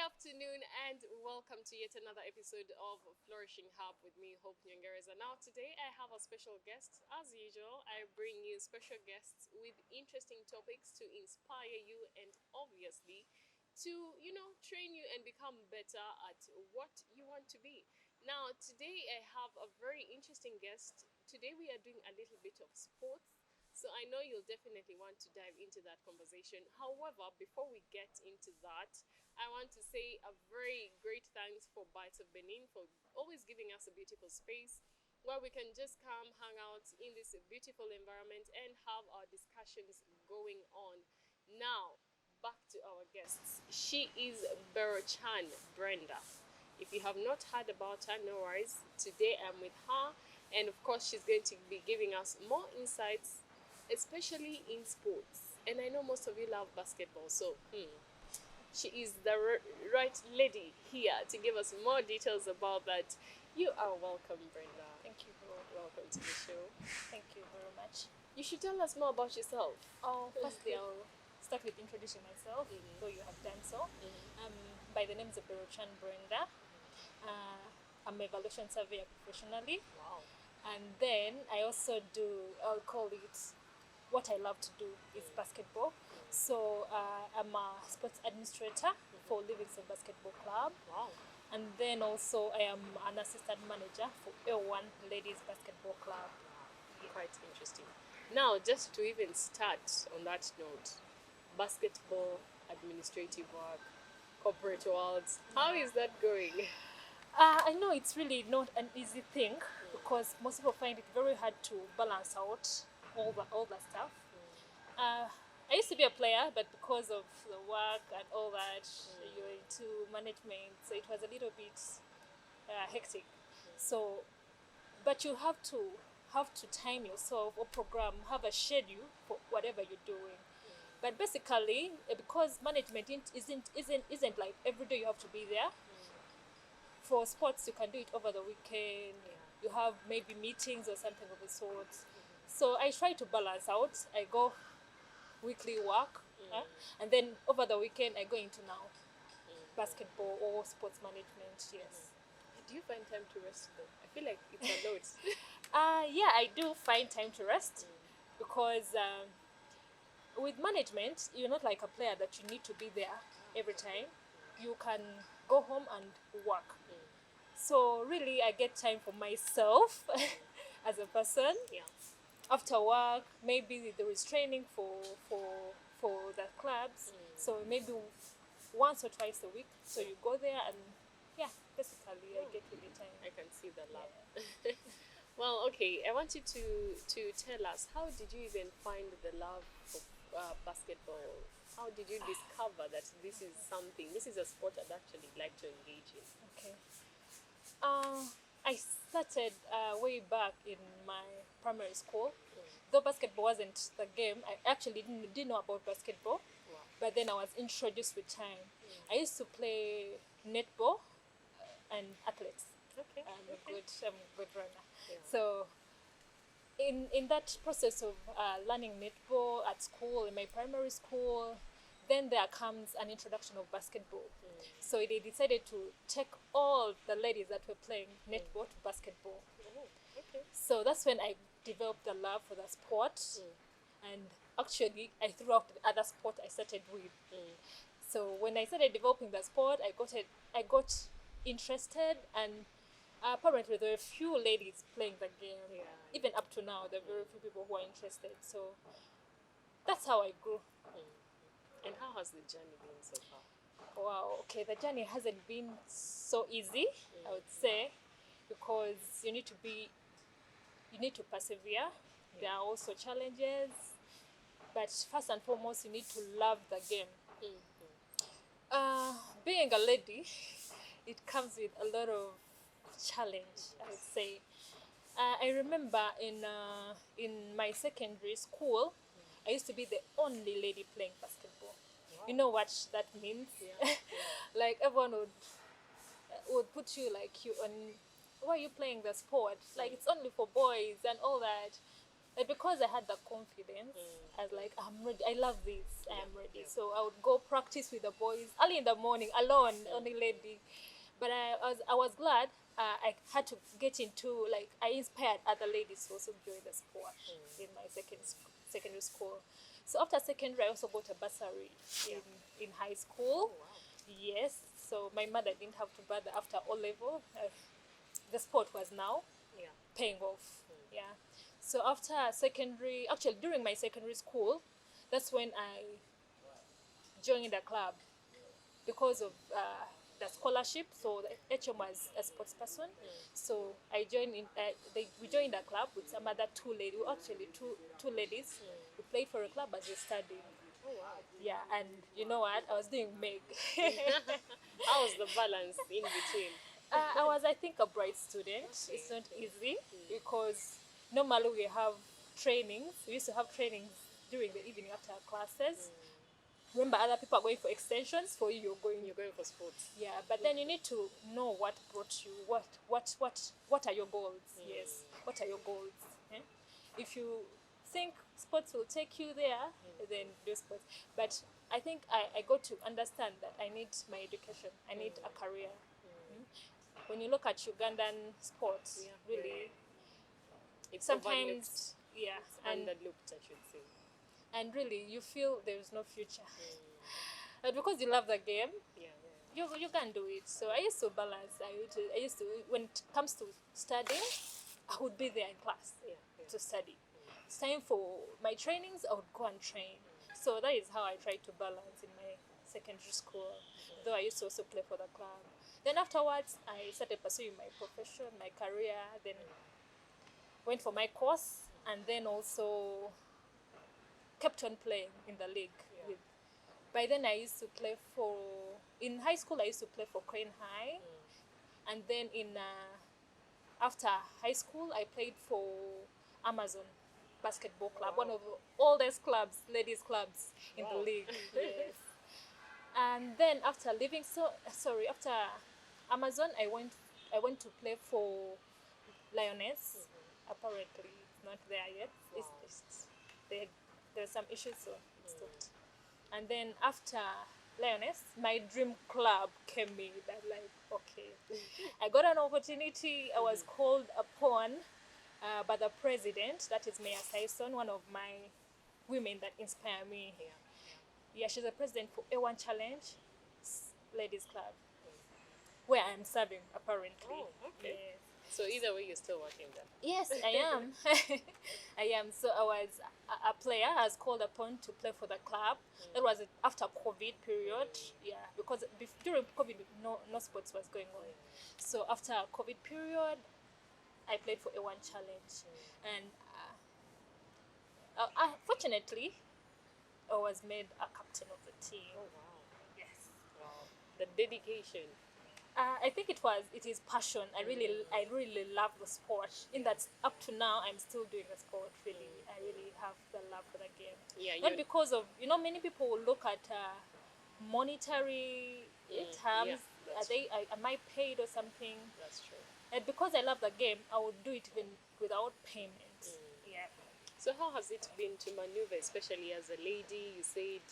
afternoon and welcome to yet another episode of Flourishing Hub with me, Hope Nyongereza. Now, today I have a special guest. As usual, I bring you special guests with interesting topics to inspire you and obviously to, train you and become better at what you want to be. Now, today I have a very interesting guest. Today we are doing a little bit of sports. So I know you'll definitely want to dive into that conversation. However, before we get into that, I want to say a very great thanks for Bites of Benin for always giving us a beautiful space where we can just come hang out in this beautiful environment and have our discussions going on. Now, back to our guests. She is Berocan Brenda. If you have not heard about her, no worries. Today I'm with her, and of course, she's going to be giving us more insights, especially in sports. And I know most of you love basketball, so she is the right lady here to give us more details about that. You are welcome, Brenda. Thank you, bro. Welcome to the show. Thank you very much. You should tell us more about yourself. Firstly, I'll start with introducing myself, though you have done so. By the names of Berocan Brenda. I'm an evaluation surveyor professionally. Wow. And then I also do, I'll call it, what I love to do is basketball. So I'm a sports administrator for Livingston Basketball Club. Wow. And then also I am an assistant manager for L1 Ladies Basketball Club. Quite interesting. Now, just to even start on that note, basketball, administrative work, corporate world, how is that going? I know it's really not an easy thing because most people find it very hard to balance out all that stuff. I used to be a player, but because of the work and all that, you're into management, so it was a little bit hectic. So, but you have to time yourself or program, have a schedule for whatever you're doing. But basically, because management isn't like every day you have to be there. For sports, you can do it over the weekend. You have maybe meetings or something of the sort. So I try to balance out. I go weekly work, and then over the weekend I go into now basketball or sports management. Yes. Do you find time to rest though? I feel like it's a lot. Yeah, I do find time to rest because with management, you're not like a player that you need to be there every time. You can go home and work. So really, I get time for myself as a person. Yeah. After work, maybe there is training for the clubs. So maybe once or twice a week. So you go there and basically I get really time. I can see the love. Yeah. Well, okay. I want you to tell us, how did you even find the love for basketball? How did you discover that this is a sport I'd actually like to engage in? Okay. I started way back in my primary school. Though basketball wasn't the game, I actually didn't know about basketball. Wow. But then I was introduced with time. I used to play netball and athletics. Okay. I'm a good runner. Yeah. So in that process of learning netball at school, in my primary school, then there comes an introduction of basketball. So they decided to take all the ladies that were playing netball to basketball. Oh, okay. So that's when I developed a love for the sport. And actually, I threw out the other sport I started with. So when I started developing the sport, I got interested, and apparently there were a few ladies playing the game. Yeah. Even up to now, there are very few people who are interested. So that's how I grew. And how has the journey been so far? Wow, okay, the journey hasn't been so easy, I would say, because you need to persevere. There are also challenges, but first and foremost, you need to love the game. Being a lady, it comes with a lot of challenge, I would say. I remember in my secondary school, I used to be the only lady playing basketball. Wow. You know what that means? Yeah. Like everyone would put you like you on, why are you playing the sport? Like it's only for boys and all that. Because I had the confidence, I was like, I'm ready. I love this. I am ready. So I would go practice with the boys early in the morning, alone, only lady. But I was glad I had to get into, like, I inspired other ladies to also join the sport in my secondary school. So after secondary, I also got a bursary in high school. Oh, wow. Yes. So my mother didn't have to bother after O level. The sport was now paying off. Yeah. So after secondary, actually during my secondary school, that's when I joined the club because of the scholarship. So the HM was a sports person. So I joined in. We joined the club with some other two ladies. Actually, two ladies. We played for a club as we studied. Oh, wow. Yeah, and you know what? I was doing Meg. How was the balance in between? I was, I think, a bright student. Okay. It's not easy because normally we have trainings. We used to have trainings during the evening after our classes. Remember, other people are going for extensions. For you, You're going for sports. Yeah, but then you need to know what brought you. What are your goals? Yes, what are your goals? Eh? If you think sports will take you there, then do sports. But I think I got to understand that I need my education. I need a career. When you look at Ugandan sports, really, It's sometimes, It's underlooked, I should say. and really you feel there is no future. But because you love the game, you can do it. So I used to balance. I used to, when it comes to studying, I would be there in class to study. It's time for my trainings, I would go and train. So that is how I tried to balance in my secondary school, though I used to also play for the club. Then afterwards, I started pursuing my profession, my career, then went for my course, and then also kept on playing in the league. By then, I used to play for, in high school, I used to play for Crane High. And then after high school, I played for Amazon Basketball Club, one of the oldest clubs, ladies clubs in the league. Yes. And then after leaving, after Amazon, I went to play for Lioness. Apparently, it's not there yet. Wow. There's some issues, so it stopped. And then after Lioness, my dream club came in. I'm like, okay. I got an opportunity. I was called upon by the president, that is Mayor Tyson, one of my women that inspire me. Yeah, she's the president for A1 Challenge Ladies Club, where I'm serving, apparently. Oh, okay. Yes. So either way, you're still working there. Yes, I am. I am. So I was a player. I was called upon to play for the club. That was after COVID period. Yeah, because during COVID, no sports was going on. So after COVID period, I played for A1 Challenge, and fortunately, I was made a captain of the team. Oh, wow. Yes. Wow. The dedication. I think it is passion. I really love the sport. In that, up to now, I'm still doing the sport. Really, I really have the love for the game. Yeah, Not because of, many people will look at monetary terms. Am I paid or something? That's true. And because I love the game, I would do it even without payment. Yeah. So how has it been to maneuver, especially as a lady? You said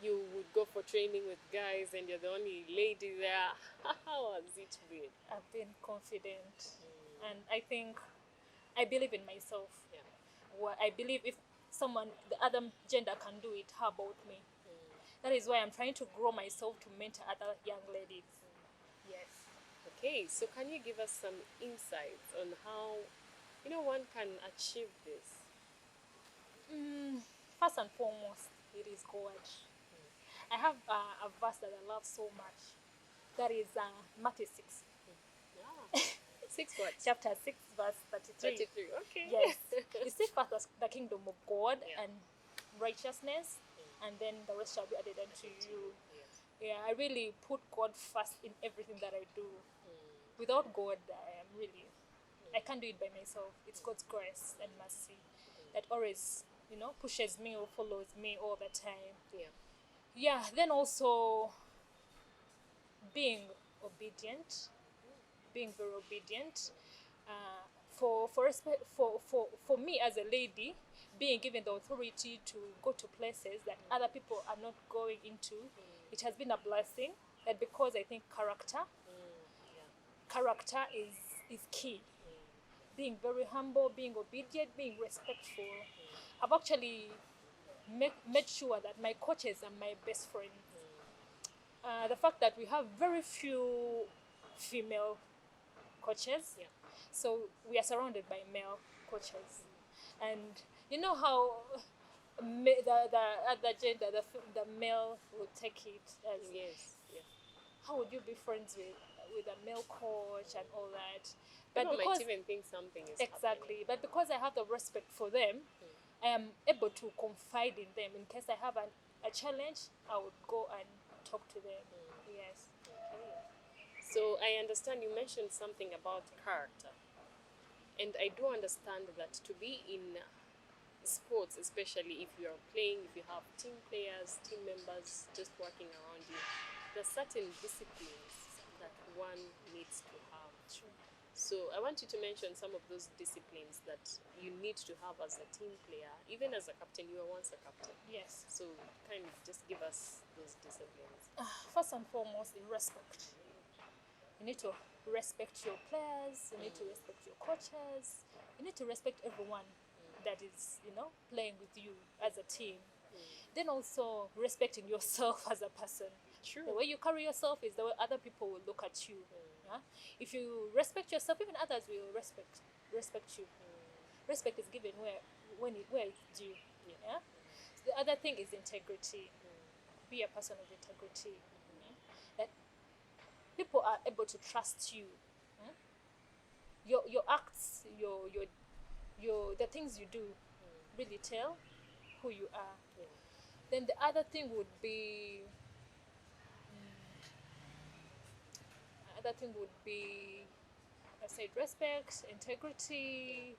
you would go for training with guys and you're the only lady there. How has it been? I've been confident, and I think I believe in myself. Yeah. Well, I believe if the other gender can do it, how about me? That is why I'm trying to grow myself to mentor other young ladies. Yes. Okay, so can you give us some insights on how, one can achieve this? First and foremost, it is God. I have a verse that I love so much. That is Matthew 6. Yeah. 6 what? Chapter 6, verse 33. 33, okay. Yes. You seek first the kingdom of God and righteousness, and then the rest shall be added unto you. Yeah, I really put God first in everything that I do. Without God, I can't do it by myself. It's God's grace and mercy that always, pushes me or follows me all the time. Yeah, then also being obedient, being very obedient. for me as a lady, being given the authority to go to places that other people are not going into, it has been a blessing. And because I think character is key. Being very humble, being obedient, being respectful. I've actually made sure that my coaches are my best friends. The fact that we have very few female coaches, so we are surrounded by male coaches, and you know how the other gender, the male will take it as Yes. Yeah. how would you be friends with a male coach and all that, People might even think something is exactly, but because I have the respect for them, I am able to confide in them. In case I have a challenge, I would go and talk to them. Yes. happening. So I understand you mentioned something about character, and I do understand that to be in sports, especially if you are playing, if you have team players, team members just working around you, there are certain disciplines that one needs to have. True. So I want you to mention some of those disciplines that you need to have as a team player. Even as a captain, you were once a captain. Yes. So kind of just give us those disciplines. First and foremost, in respect. You need to respect your players. You need to respect your coaches. You need to respect everyone that is, playing with you as a team. Then also respecting yourself as a person. True. The way you carry yourself is the way other people will look at you. Yeah? If you respect yourself, even others will respect you. Respect is given where it's due. Yeah? The other thing is integrity. Be a person of integrity. That people are able to trust you. Your acts, your the things you do really tell who you are. Then the other thing would be I said respect, integrity.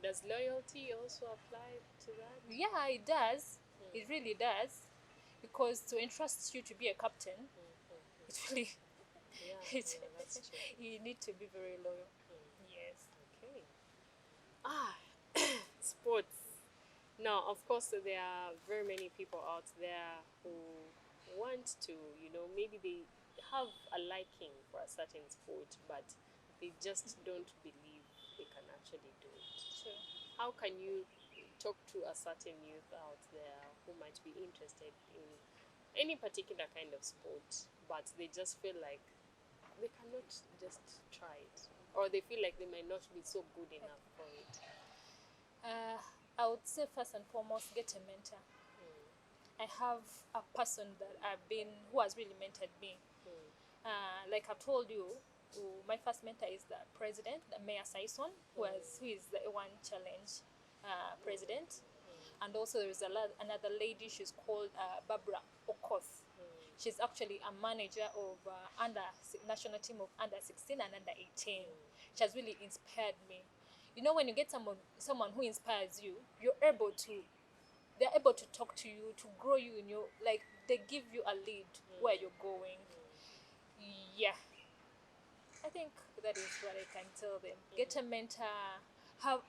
Does loyalty also apply to that? Yeah, it does. It really does, because to entrust you to be a captain, it really That's true. you need to be very loyal. Yes. Okay. Sports. Now, of course, there are very many people out there who want to, maybe they have a liking for a certain sport, but they just don't believe they can actually do it. Sure. How can you talk to a certain youth out there who might be interested in any particular kind of sport, but they just feel like they cannot just try it, or they feel like they might not be so good enough for it? I would say first and foremost, get a mentor. I have a person who has really mentored me. Like I've told you, my first mentor is the president, the Mayor Saison, who is the A1 Challenge president. And also there is another lady, she's called Barbara Okoth. She's actually a manager of national team of under 16 and under 18. She has really inspired me. When you get someone who inspires you, they're able to talk to you, to grow you in they give you a lead where you're going. Yeah. I think that is what I can tell them. Get a mentor.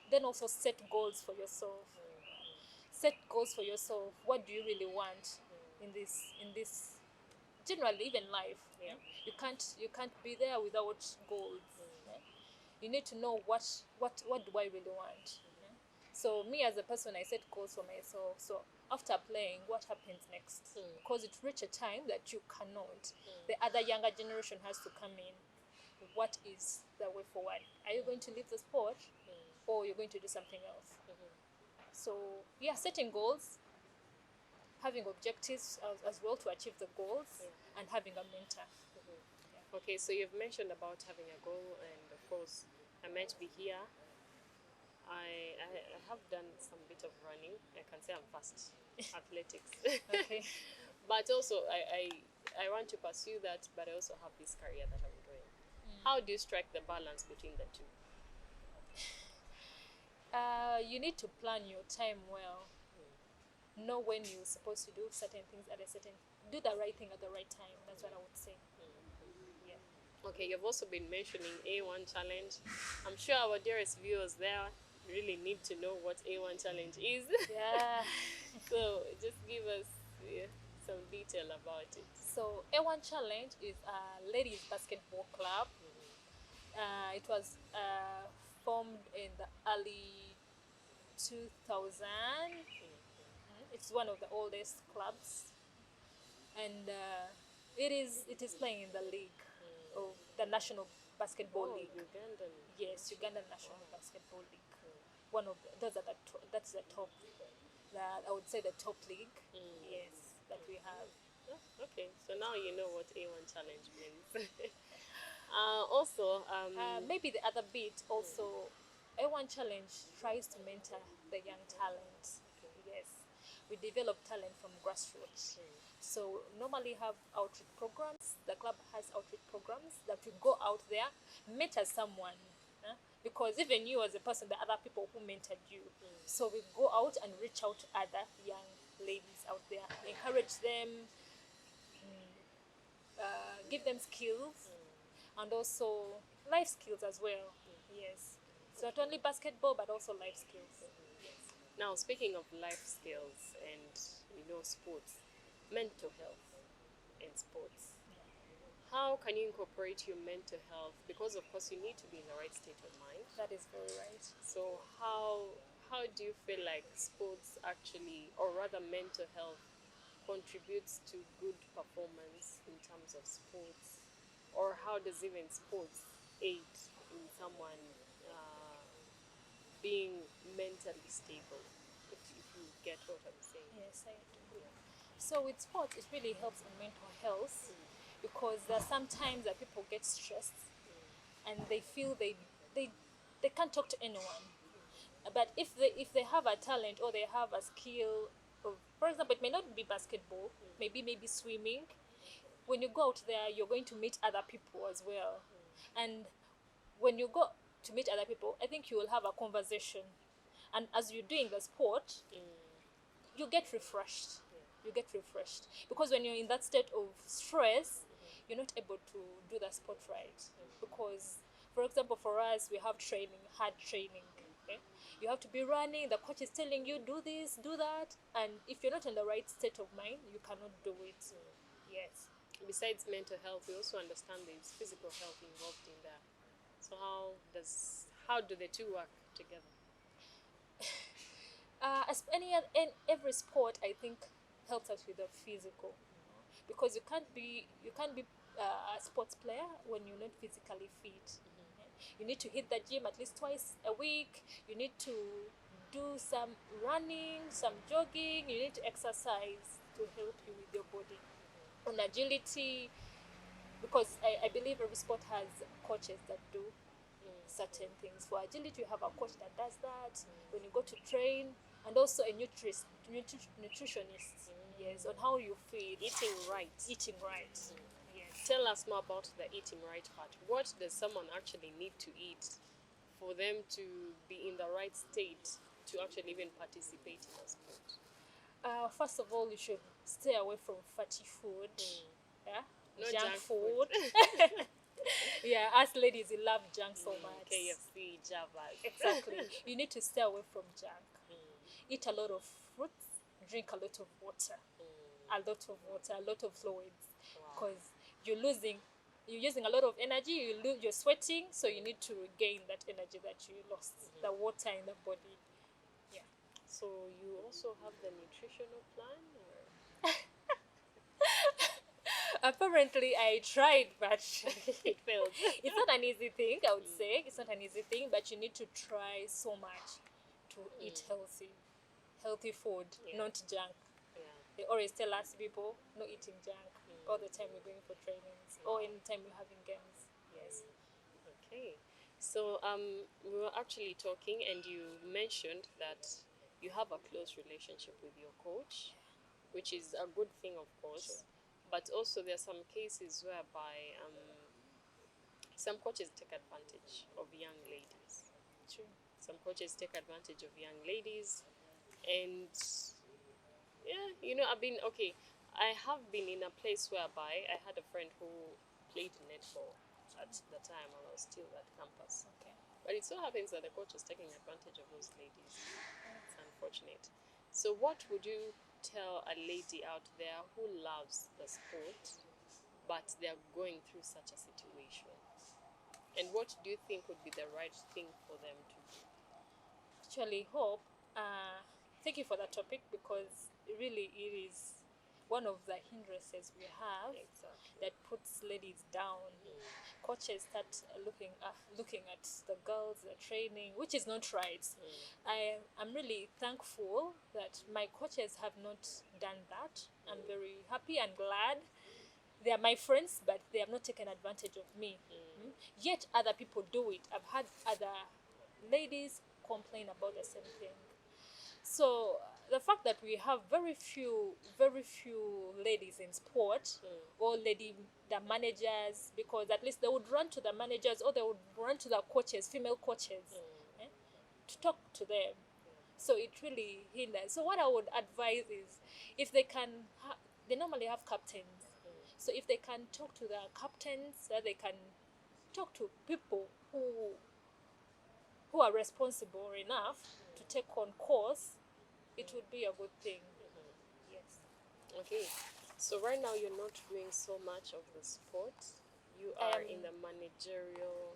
Then also set goals for yourself. Set goals for yourself. What do you really want in this generally even life? Yeah. You can't be there without goals. You need to know what do I really want. So me as a person, I set goals for myself. So after playing, what happens next? Because it reaches a time that you cannot. The other younger generation has to come in. What is the way forward? Are you going to leave the sport, or you're going to do something else? So yeah, setting goals, having objectives as well to achieve the goals, and having a mentor. Okay, so you've mentioned about having a goal, and of course, I might be here. I have done some bit of running. I can say I'm fast. Athletics. Okay. But also, I want to pursue that, but I also have this career that I'm doing. How do you strike the balance between the two? You need to plan your time well. Know when you're supposed to do certain things do the right thing at the right time. That's what I would say. Yeah. Okay, you've also been mentioning A1 Challenge. I'm sure our dearest viewers there really need to know what A1 Challenge is. Yeah. So just give us some detail about it. So A1 Challenge is a ladies basketball club. It was formed in the early 2000. It's one of the oldest clubs, and it is playing in the league of the National Basketball League. Ugandan. Yes, Ugandan National Basketball League. One of those are that's the top. I would say the top league. Yes, that we have. Oh, okay, so now you know what A1 Challenge means. Also, Maybe the other bit also, A1 Challenge tries to mentor the young talent. Yes, we develop talent from grassroots. So normally have outreach programs. The club has outreach programs that we go out there, mentor someone. Because even you as a person, the other people who mentored you. So we go out and reach out to other young ladies out there, encourage them, give them skills, and also life skills as well. Yes, it's not only basketball but also life skills. Yes. now speaking of life skills and sports, mental health and sports. How can you incorporate your mental health? Because of course you need to be in the right state of mind. That is very right. So how do you feel like sports actually, or rather mental health, contributes to good performance in terms of sports? Or how does even sports aid in someone being mentally stable? If you get what I'm saying. Yes, I do. So with sports, it really helps in mental health because there are sometimes that people get stressed and they feel they can't talk to anyone. But if they have a talent or they have a skill, of, for example, it may not be basketball, maybe swimming. When you go out there, you're going to meet other people as well, and when you go to meet other people, I think you will have a conversation, and as you're doing the sport, you get refreshed. You get refreshed because when you're in that state of stress, you're not able to do the sport right. Because, for example, for us, we have training, hard training. Okay? You have to be running. The coach is telling you do this, do that, and if you're not in the right state of mind, you cannot do it. Yes. Besides mental health, we also understand there's physical health involved in that. So how do the two work together? As in every sport, I think helps us with the physical, because you can't be a sports player when you're not physically fit. You need to hit the gym at least twice a week. You need to do some running, some jogging. You need to exercise to help you with your body. On agility, because I believe every sport has coaches that do certain things. For agility, you have a coach that does that when you go to train, and also a nutritionist. Yes, on how you feed. Eating right. Eating right. Yes. Tell us more about the eating right part. What does someone actually need to eat for them to be in the right state to actually even participate in a sport? First of all, you should stay away from fatty food. Yeah, No junk junk food. Yeah, us ladies, we love junk so much. KFC, Java. Exactly. You need to stay away from junk. Eat a lot of fruits. Drink a lot of water. A lot of water. A lot of fluids. Because you're using a lot of energy. You're sweating, so you need to regain that energy that you lost. The water in the body. Yeah. So you also have the nutritional plan, or? Apparently, I tried, but It failed. it's not an easy thing. I would say it's not an easy thing, but you need to try so much to eat healthy food, not junk. Yeah. They always tell us people no eating junk all the time we're going for trainings or anytime we're having games. Yes. Okay. So we were actually talking, and you mentioned that you have a close relationship with your coach, which is a good thing, of course. Sure. But also, there are some cases whereby some coaches take advantage of young ladies. True. Some coaches take advantage of young ladies, and yeah, I have been in a place whereby I had a friend who played netball, at the time when I was still at campus. Okay. But it so happens that the coach was taking advantage of those ladies. It's unfortunate. So what would you tell a lady out there who loves the sport, but they're going through such a situation? And what do you think would be the right thing for them to do? Actually, Hope, thank you for that topic, because really it is one of the hindrances we have that puts ladies down. Coaches start looking at the girls that are training, which is not right. I'm really thankful that my coaches have not done that. I'm very happy and glad. They are my friends, but they have not taken advantage of me. Yet other people do it. I've had other ladies complain about the same thing. So the fact that we have very few ladies in sport, or the managers, because at least they would run to the managers, or they would run to the coaches, female coaches, to talk to them. So it really hinders. So what I would advise is, if they can, they normally have captains. So if they can talk to the captains, that they can talk to people who are responsible enough to take on course, it would be a good thing. Yes. Okay. So right now you're not doing so much of the sport. You are in the managerial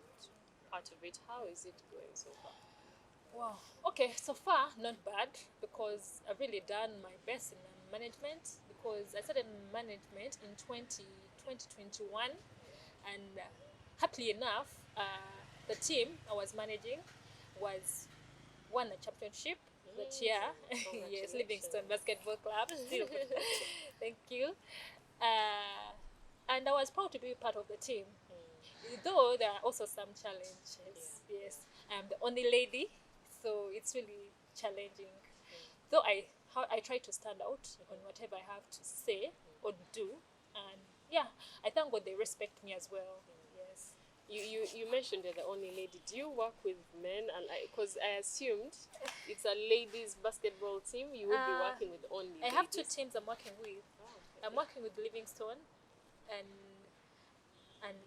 part of it. How is it going so far? Wow. Okay, so far not bad, because I've really done my best in management, because I started management in 2021, and happily enough, the team I was managing won a championship that year. Yes, Livingston Basketball Club. Still, thank you. And I was proud to be part of the team. Though there are also some challenges. Yes, I'm the only lady, so it's really challenging. Though I try to stand out on whatever I have to say or do, and yeah, I thank God they respect me as well. Yes. You mentioned you're the only lady. Do you work with men? And because I assumed it's a ladies basketball team, you would be working with only I ladies. have two teams I'm working with. Okay. I'm working with Livingston and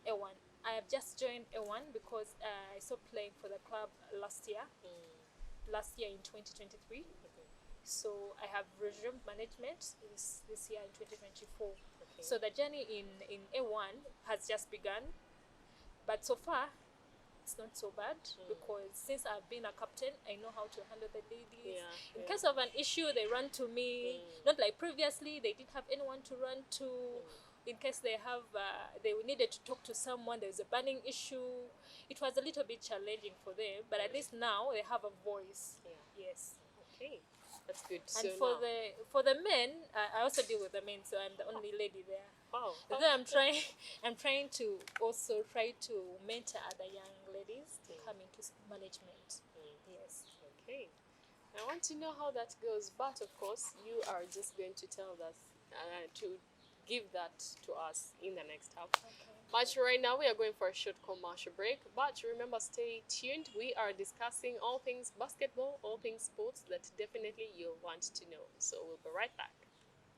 A1. I have just joined A1 because I stopped playing for the club last year in 2023. So I have resumed management this year in 2024. So the journey in A1 has just begun. But so far, it's not so bad, because since I've been a captain, I know how to handle the ladies. In case of an issue, they run to me. Not like previously, they didn't have anyone to run to. In case they needed to talk to someone, there's a burning issue. It was a little bit challenging for them, but at least now they have a voice. Yes. Okay, that's good. And so for the men, I also deal with the men, so I'm the only lady there. wow. Then I'm trying to also mentor other young ladies to come into management. Yes. Okay. I want to know how that goes, but of course, you are just going to tell us to give that to us in the next half. But right now we are going for a short commercial break. But remember, stay tuned. We are discussing all things basketball, all things sports that definitely you'll want to know. So we'll be right back.